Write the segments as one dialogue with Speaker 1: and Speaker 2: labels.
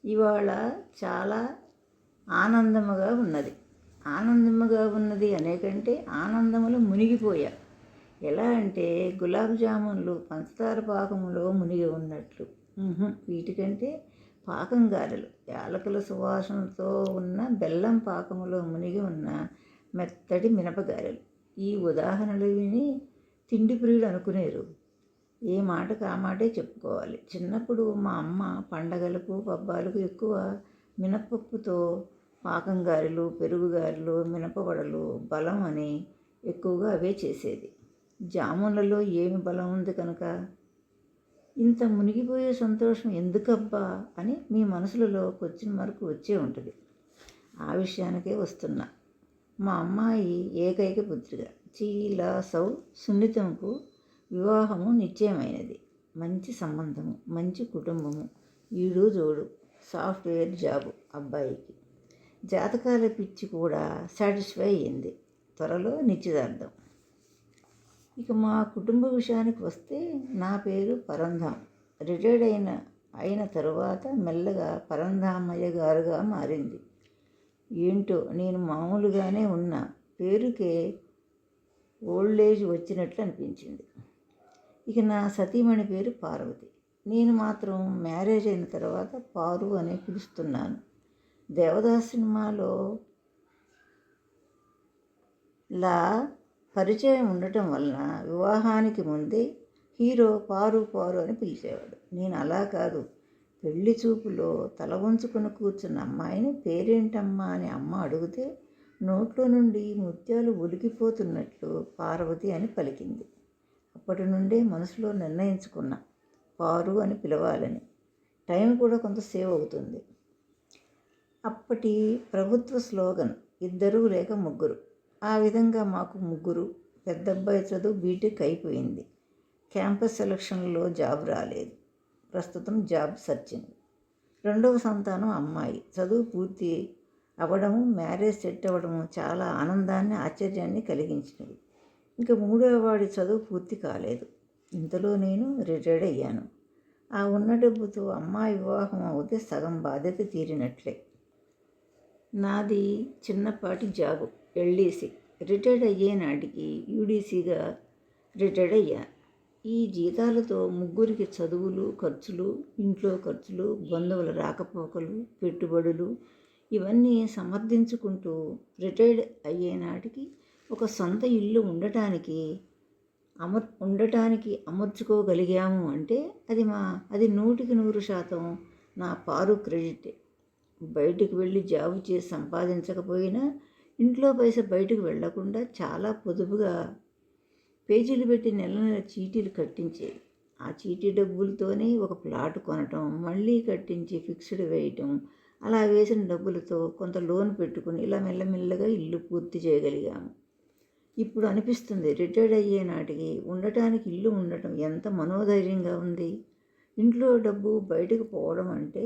Speaker 1: ఇవాళ చాలా ఆనందముగా ఉన్నది. ఆనందముగా ఉన్నది అనేకంటే ఆనందములో మునిగిపోయా. ఎలా అంటే గులాబ్ జామున్లు పంచదార పాకములో మునిగి ఉన్నట్లు. వీటికంటే పాకం గారెలు యాలకుల సువాసనతో ఉన్న బెల్లం పాకములో మునిగి ఉన్న మెత్తటి మినపగారెలు. ఈ ఉదాహరణలు విని తిండి ప్రియులు అనుకునేరు. ఏ మాటకు ఆ మాటే చెప్పుకోవాలి. చిన్నప్పుడు మా అమ్మ పండగలకు పబ్బాలకు ఎక్కువ మినపప్పుతో పాకం గారెలు, పెరుగు గారెలు, మినపవడలు బలం అని ఎక్కువగా అవే చేసేది. జామున్లలో ఏమి బలం ఉంది కనుక ఇంత మునిగిపోయే సంతోషం ఎందుకబ్బా అని మీ మనసులలో క్వశ్చన్ మార్క్ వచ్చే ఉంటుంది. ఆ విషయానికే వస్తున్నా. మా అమ్మాయి ఏకైక పుత్రిక చీలాసౌ సున్నితంకు వివాహము నిశ్చయమైనది. మంచి సంబంధము, మంచి కుటుంబము, ఈడు జోడు, సాఫ్ట్వేర్ జాబు అబ్బాయికి. జాతకాల పిచ్చి కూడా సాటిస్ఫై అయింది. త్వరలో నిశ్చితార్థం. ఇక మా కుటుంబ విషయానికి వస్తే నా పేరు పరంధాం. రిటైర్డ్ అయిన తరువాత మెల్లగా పరంధామయ్య గారుగా మారింది. ఏంటో నేను మామూలుగానే ఉన్నా, పేరుకే ఓల్డేజ్ వచ్చినట్లు అనిపించింది. ఇక నా సతీమణి పేరు పార్వతి. నేను మాత్రం మ్యారేజ్ అయిన తర్వాత పారు అని పిలుస్తున్నాను. దేవదాస్ సినిమాలో లా పరిచయం ఉండటం వలన వివాహానికి ముందే హీరో పారు పారు అని పిలిచేవాడు. నేను అలా కాదు. పెళ్లి చూపులో తల వంచుకొని కూర్చున్న అమ్మాయిని పేరేంటమ్మా అని అమ్మ అడిగితే నోట్లో నుండి ముత్యాలు ఉలికిపోతున్నట్లు పార్వతి అని పలికింది. అప్పటి నుండే మనసులో నిర్ణయించుకున్నా పారు అని పిలవాలని. టైం కూడా కొంత సేవ్ అవుతుంది. అప్పటి ప్రభుత్వ స్లోగన్ ఇద్దరు లేక ముగ్గురు. ఆ విధంగా మాకు ముగ్గురు. పెద్దబ్బాయి చదువు బీటెక్ అయిపోయింది. క్యాంపస్ సెలక్షన్లో జాబ్ రాలేదు. ప్రస్తుతం జాబ్ సర్చింగ్. రెండవ సంతానం అమ్మాయి. చదువు పూర్తి అవ్వడము, మ్యారేజ్ సెట్ అవ్వడము చాలా ఆనందాన్ని, ఆశ్చర్యాన్ని కలిగించినవి. ఇంకా మూడవ వాడి చదువు పూర్తి కాలేదు. ఇంతలో నేను రిటైర్డ్ అయ్యాను. ఆ ఉన్న డబ్బుతో అమ్మాయి వివాహం అవుతే సగం బాధ్యత తీరినట్లే. నాది చిన్నపాటి జాబు, ఎల్డీసీ. రిటైర్డ్ అయ్యే నాటికి యూడీసీగా రిటైర్డ్ అయ్యాను. ఈ జీతాలతో ముగ్గురికి చదువులు, ఖర్చులు, ఇంట్లో ఖర్చులు, బంధువుల రాకపోకలు, పెట్టుబడులు ఇవన్నీ సమర్థించుకుంటూ రిటైర్డ్ అయ్యే నాటికి ఒక సొంత ఇల్లు ఉండటానికి అమర్చుకోగలిగాము అంటే అది 100% నా పారు క్రెడిట్. బయటికి వెళ్ళి జాబు చేసి సంపాదించకపోయినా ఇంట్లో పైసా బయటకు వెళ్లకుండా చాలా పొదుపుగా పేజీలు పెట్టి నెల నెల చీటీలు కట్టించేది. ఆ చీటీ డబ్బులతోనే ఒక ప్లాట్ కొనటం, మళ్ళీ కట్టించి ఫిక్స్డ్ వేయటం, అలా వేసిన డబ్బులతో కొంత లోన్ పెట్టుకుని ఇలా మెల్లమెల్లగా ఇల్లు పూర్తి చేయగలిగాము. ఇప్పుడు అనిపిస్తుంది రిటైర్డ్ అయ్యే నాటికి ఉండటానికి ఇల్లు ఉండటం ఎంత మనోధైర్యంగా ఉంది. ఇంట్లో డబ్బు బయటకు పోవడం అంటే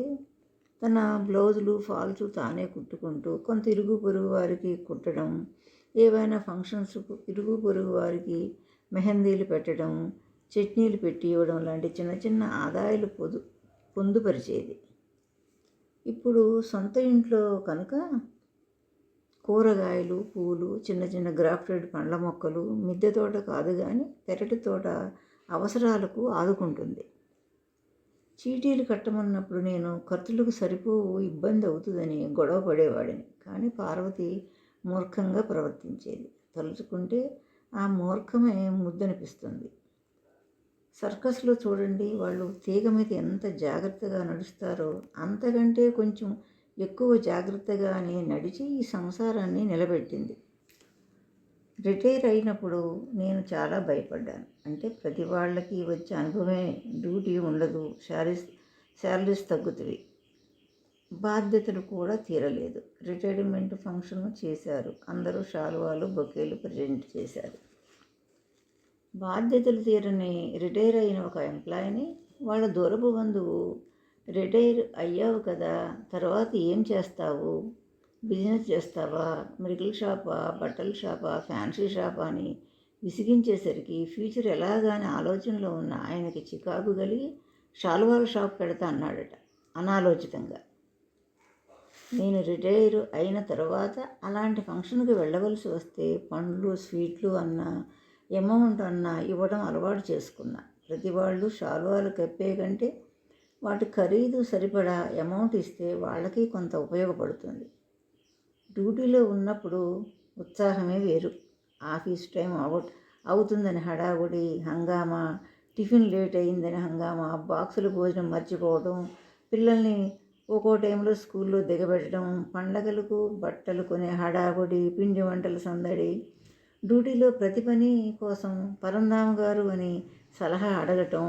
Speaker 1: తన బ్లౌజులు, ఫాల్స్ తానే కుట్టుకుంటూ కొంత ఇరుగు పొరుగు వారికి కుట్టడం, ఏవైనా ఫంక్షన్స్కు ఇరుగు పొరుగు వారికి మెహందీలు పెట్టడం, చట్నీలు పెట్టి ఇవ్వడం లాంటి చిన్న చిన్న ఆదాయాలు పొందుపరిచేది. ఇప్పుడు సొంత ఇంట్లో కనుక కూరగాయలు, పూలు, చిన్న చిన్న గ్రాఫ్టెడ్ పండ్ల మొక్కలు, మిద్దె తోట కాదు కానీ పెరటి తోట అవసరాలకు ఆదుకుంటుంది. చీటీలు కట్టమన్నప్పుడు నేను ఖర్చులకు సరిపోవు, ఇబ్బంది అవుతుందని గొడవ పడేవాడిని. కానీ పార్వతి మూర్ఖంగా ప్రవర్తించేది. తలుచుకుంటే ఆ మూర్ఖమే ముద్దనిపిస్తుంది. సర్కస్లో చూడండి, వాళ్ళు తీగ మీద ఎంత జాగ్రత్తగా నడుస్తారో అంతకంటే కొంచెం ఎక్కువ జాగ్రత్తగానే నడిచి ఈ సంసారాన్ని నిలబెట్టింది. రిటైర్ అయినప్పుడు నేను చాలా భయపడ్డాను. అంటే ప్రతి వాళ్ళకి వచ్చే అనుభవమే. డ్యూటీ ఉండదు, శాలరీస్ తగ్గుతాయి, బాధ్యతలు కూడా తీరలేదు. రిటైర్మెంట్ ఫంక్షన్ చేశారు. అందరూ శాలువాలు, బొకేలు ప్రజెంట్ చేశారు. బాధ్యతలు తీరని రిటైర్ అయిన ఒక ఎంప్లాయీని వాళ్ళ దూరపు బంధువు, రిటైర్ అయ్యావు కదా, తర్వాత ఏం చేస్తావు, బిజినెస్ చేస్తావా, మెడికల్ షాపా, బట్టల షాపా, ఫ్యాన్సీ షాపా అని విసిగించేసరికి ఫ్యూచర్ ఎలాగాని ఆలోచనలో ఉన్న ఆయనకి చికాకు కలిగి శాలువాల షాప్ పెడతా అన్నాడట అనాలోచితంగా. నేను రిటైర్ అయిన తర్వాత అలాంటి ఫంక్షన్కి వెళ్ళవలసి వస్తే పండ్లు స్వీట్లు అన్న అమౌంట్ అన్న ఇవ్వడం అలవాటు చేసుకున్నా. ప్రతి వాళ్ళు శాలువాలు కప్పే కంటే వాటి ఖరీదు సరిపడా అమౌంట్ ఇస్తే వాళ్ళకి కొంత ఉపయోగపడుతుంది. డ్యూటీలో ఉన్నప్పుడు ఉత్సాహమే వేరు. ఆఫీస్ టైం అవుతుందని హడావుడి, హంగామా, టిఫిన్ లేట్ అయిందని హంగామా, బాక్సులు భోజనం మర్చిపోవడం, పిల్లల్ని ఒక్కో టైంలో స్కూల్లో దిగబెట్టడం, పండగలకు బట్టలు కొనే హడావుడి, పిండి వంటల సందడి, డ్యూటీలో ప్రతి పని కోసం పరంధామ గారు అని సలహా అడగటం,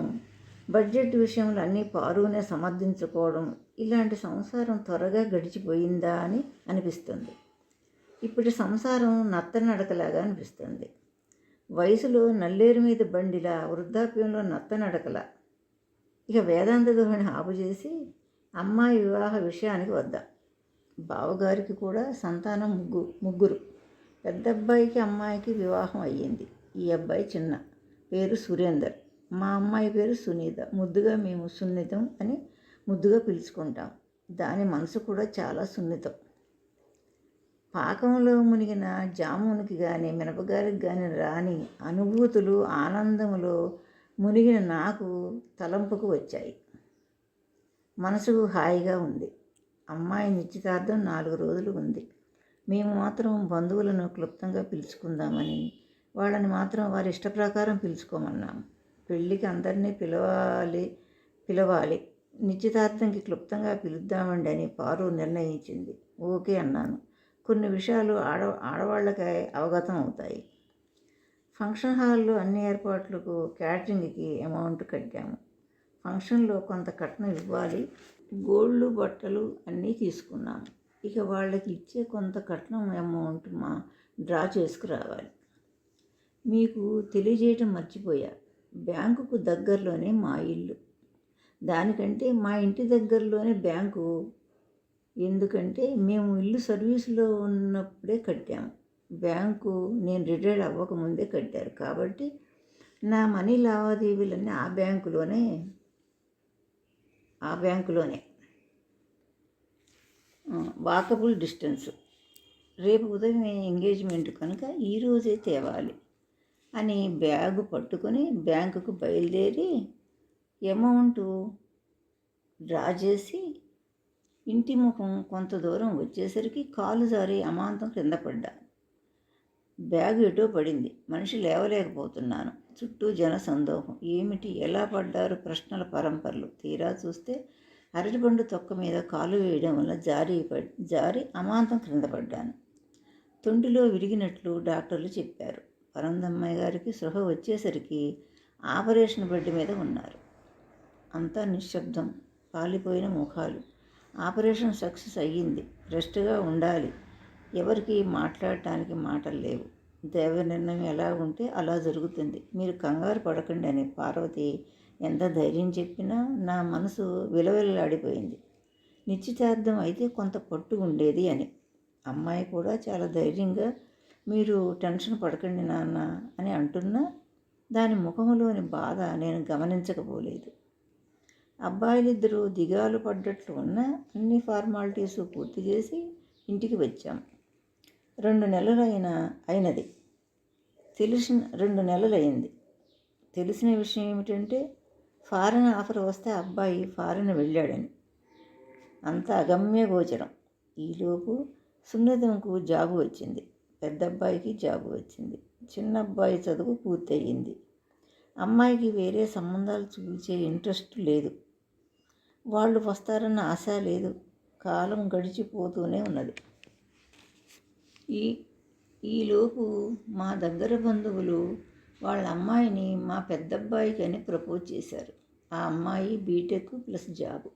Speaker 1: బడ్జెట్ విషయంలో అన్నీ పారునే సమర్థించుకోవడం, ఇలాంటి సంసారం త్వరగా గడిచిపోయిందా అని అనిపిస్తుంది. ఇప్పటి సంసారం నత్తనడకలాగా అనిపిస్తుంది. వయసులో నల్లేరు మీద బండిలా, వృద్ధాప్యంలో నత్తనడకలా. ఇక వేదాంత ధోరణి ఆపు చేసి అమ్మాయి వివాహ విషయానికి వద్దాం. బావగారికి కూడా సంతానం ముగ్గురు. పెద్ద అబ్బాయికి అమ్మాయికి వివాహం అయ్యింది. ఈ అబ్బాయి చిన్న, పేరు సురేందర్. మా అమ్మాయి పేరు సునీత. ముద్దుగా మేము సున్నితం అని ముద్దుగా పిలుచుకుంటాం. దాని మనసు కూడా చాలా సున్నితం. పాకంలో మునిగిన జామునికి కానీ మినపగారికి కానీ రాని అనుభూతులు ఆనందములో మునిగిన నాకు తలంపుకు వచ్చాయి. మనసుకు హాయిగా ఉంది. అమ్మాయి నిశ్చితార్థం 4 రోజులు ఉంది. మేము మాత్రం బంధువులను క్లుప్తంగా పిలుచుకుందామని, వాళ్ళని మాత్రం వారి ఇష్టప్రకారం పిలుచుకోమన్నాము. పెళ్ళికి అందరినీ పిలవాలి, నిశ్చితార్థంకి క్లుప్తంగా పిలుద్దామండి అని పారు నిర్ణయించింది. ఓకే అన్నాను. కొన్ని విషయాలు ఆడవాళ్ళకి అవగతం అవుతాయి. ఫంక్షన్ హాల్లో అన్ని ఏర్పాట్లకు క్యాటరింగ్కి అమౌంట్ కట్టాము. ఫంక్షన్లో కొంత కట్నం ఇవ్వాలి. గోళ్ళు బట్టలు అన్నీ తీసుకున్నాము. ఇక వాళ్ళకి ఇచ్చే కొంత కట్నం అమౌంట్ డ్రా చేసుకురావాలి. మీకు తెలియజేయటం మర్చిపోయా, బ్యాంకుకు దగ్గరలోనే మా ఇల్లు. దానికంటే మా ఇంటి దగ్గరలోనే బ్యాంకు. ఎందుకంటే మేము ఇల్లు సర్వీసులో ఉన్నప్పుడే కట్టాము. బ్యాంకు నేను రిటైర్డ్ అవ్వకముందే కట్టారు కాబట్టి నా మనీ లావాదేవీలన్నీ ఆ బ్యాంకులోనే వాకబుల్ డిస్టెన్స్. రేపు ఉదయం ఎంగేజ్మెంట్ కనుక ఈరోజే తేవాలి అని బ్యాగు పట్టుకొని బ్యాంకుకు బయలుదేరి అమౌంట్ డ్రా చేసి ఇంటి ముఖం కొంత దూరం వచ్చేసరికి కాలు జారి అమాంతం కింద పడ్డా. బ్యాగు ఎటో పడింది. మనిషి లేవలేకపోతున్నాను. చుట్టూ జన సందోహం. ఏమిటి, ఎలా పడ్డారు ప్రశ్నల పరంపరలు. తీరా చూస్తే అరటిపండు తొక్క మీద కాలు వేయడం వల్ల జారి అమాంతం క్రింద పడ్డాను. తొండిలో విరిగినట్లు డాక్టర్లు చెప్పారు. పరందమ్మాయి గారికి సృహ వచ్చేసరికి ఆపరేషన్ బెడ్ మీద ఉన్నారు. అంతా నిశ్శబ్దం, పాలిపోయిన ముఖాలు. ఆపరేషన్ సక్సెస్ అయ్యింది. రెస్ట్గా ఉండాలి. ఎవరికి మాట్లాడటానికి మాటలు లేవు. దైవ నిర్ణయం ఎలా ఉంటే అలా జరుగుతుంది. మీరు కంగారు పడకండి అని పార్వతి ఎంత ధైర్యం చెప్పినా నా మనసు విలవిల్లాడిపోయింది. నిశ్చితార్థం అయితే కొంత పట్టు ఉండేది అని. అమ్మాయి కూడా చాలా ధైర్యంగా మీరు టెన్షన్ పడకండి నాన్న అని అంటున్నా దాని ముఖంలోని బాధ నేను గమనించకపోలేదు. అబ్బాయిలిద్దరూ దిగాలు పడ్డట్లు ఉన్న అన్ని ఫార్మాలిటీసు పూర్తి చేసి ఇంటికి వచ్చాం. 2 నెలలు అయినది. 2 నెలలు అయింది. తెలిసిన విషయం ఏమిటంటే ఫారెన్ ఆఫర్ వస్తే అబ్బాయి ఫారెన్ వెళ్ళాడని. అంత అగమ్య గోచరం. ఈలోపు సున్నితంకు జాబు వచ్చింది. పెద్ద అబ్బాయికి జాబు వచ్చింది. చిన్న అబ్బాయి చదువు పూర్తయింది. అమ్మాయికి వేరే సంబంధాలు చూపించే ఇంట్రెస్ట్ లేదు. వాళ్ళు వస్తారన్న ఆశ లేదు. కాలం గడిచిపోతూనే ఉన్నది. ఈలోపు మా దగ్గర బంధువులు వాళ్ళ అమ్మాయిని మా పెద్దబ్బాయికి అని ప్రపోజ్ చేశారు. ఆ అమ్మాయి బీటెక్ ప్లస్ జాబు.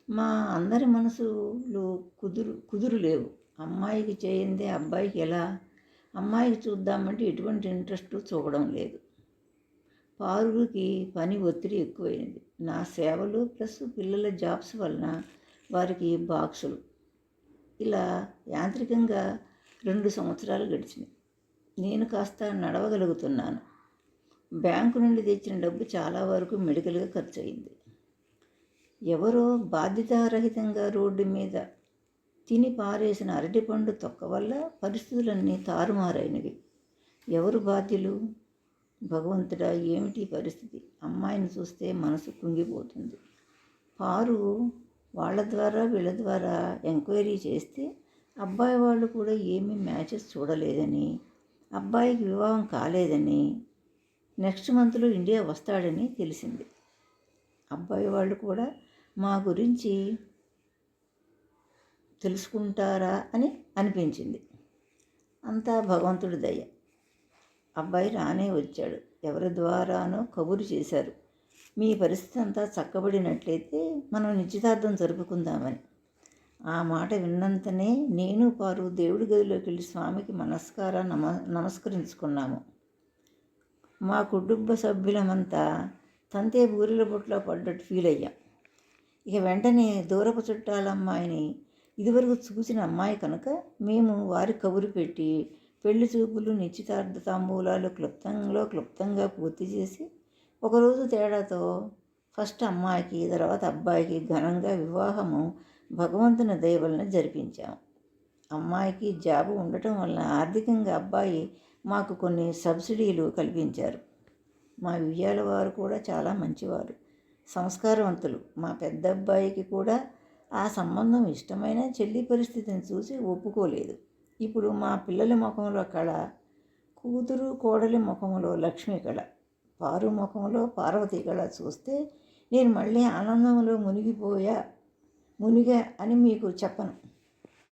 Speaker 1: మా అందరి మనసులు కుదురు లేవు. అమ్మాయికి చేయిందే అబ్బాయికి ఎలా? అమ్మాయికి చూద్దామంటే ఎటువంటి ఇంట్రెస్ట్ చూపడం లేదు. పారుకి పని ఒత్తిడి ఎక్కువైంది. నా సేవలు ప్లస్ పిల్లల జాబ్స్ వలన వారికి బాక్సులు. ఇలా యాంత్రికంగా 2 సంవత్సరాలు గడిచినాయి. నేను కాస్త నడవగలుగుతున్నాను. బ్యాంకు నుండి తెచ్చిన డబ్బు చాలా వరకు మెడికల్గా ఖర్చు అయింది. ఎవరో బాధ్యతారహితంగా రోడ్డు మీద తిని పారేసిన అరటిపండు తొక్క వల్ల పరిస్థితులన్నీ తారుమారైనవి. ఎవరు బాధ్యులు? భగవంతుడా, ఏమిటి పరిస్థితి? అమ్మాయిని చూస్తే మనసు కుంగిపోతుంది. పారు వాళ్ళ ద్వారా వీళ్ళ ద్వారా ఎంక్వైరీ చేస్తే అబ్బాయి వాళ్ళు కూడా ఏమీ మ్యాచెస్ చూడలేదని, అబ్బాయికి వివాహం కాలేదని, నెక్స్ట్ మంత్లో ఇండియా వస్తాడని తెలిసింది. అబ్బాయి వాళ్ళు కూడా మా గురించి తెలుసుకుంటారా అని అనిపించింది. అంతా భగవంతుడి దయ. అబ్బాయి రానే వచ్చాడు. ఎవరి ద్వారానో కబురు చేశారు, మీ పరిస్థితి అంతా చక్కబడినట్లయితే మనం నిశ్చితార్థం జరుపుకుందామని. ఆ మాట విన్నంతనే నేను పారు దేవుడి గదిలోకి వెళ్ళి స్వామికి నమస్కరించుకున్నాము. మా కుటుంబ సభ్యులమంతా తంతే బూరెల బొట్లో పడ్డట్టు ఫీల్ అయ్యాం. ఇక వెంటనే దూరపు చుట్టాలమ్మాయిని ఇదివరకు చూసిన అమ్మాయి కనుక మేము వారి కబురు పెట్టి పెళ్లి చూపులు, నిశ్చితార్థ తాంబూలాలు క్లుప్తంగా పూర్తి చేసి ఒకరోజు తేడాతో ఫస్ట్ అమ్మాయికి తర్వాత అబ్బాయికి ఘనంగా వివాహము భగవంతుని దయ వలన జరిపించాము. అమ్మాయికి జాబు ఉండటం వలన ఆర్థికంగా అబ్బాయి మాకు కొన్ని సబ్సిడీలు కల్పించారు. మా వియ్యాల వారు కూడా చాలా మంచివారు, సంస్కారవంతులు. మా పెద్ద అబ్బాయికి కూడా ఆ సంబంధం ఇష్టమైన చెల్లి పరిస్థితిని చూసి ఒప్పుకోలేదు. ఇప్పుడు మా పిల్లల ముఖంలో కళ, కూతురు కోడలి ముఖంలో లక్ష్మీ కళ, పారు ముఖంలో పార్వతీ కళ చూస్తే నేను మళ్ళీ ఆనందంలో మునిగా అని మీకు చెప్పను.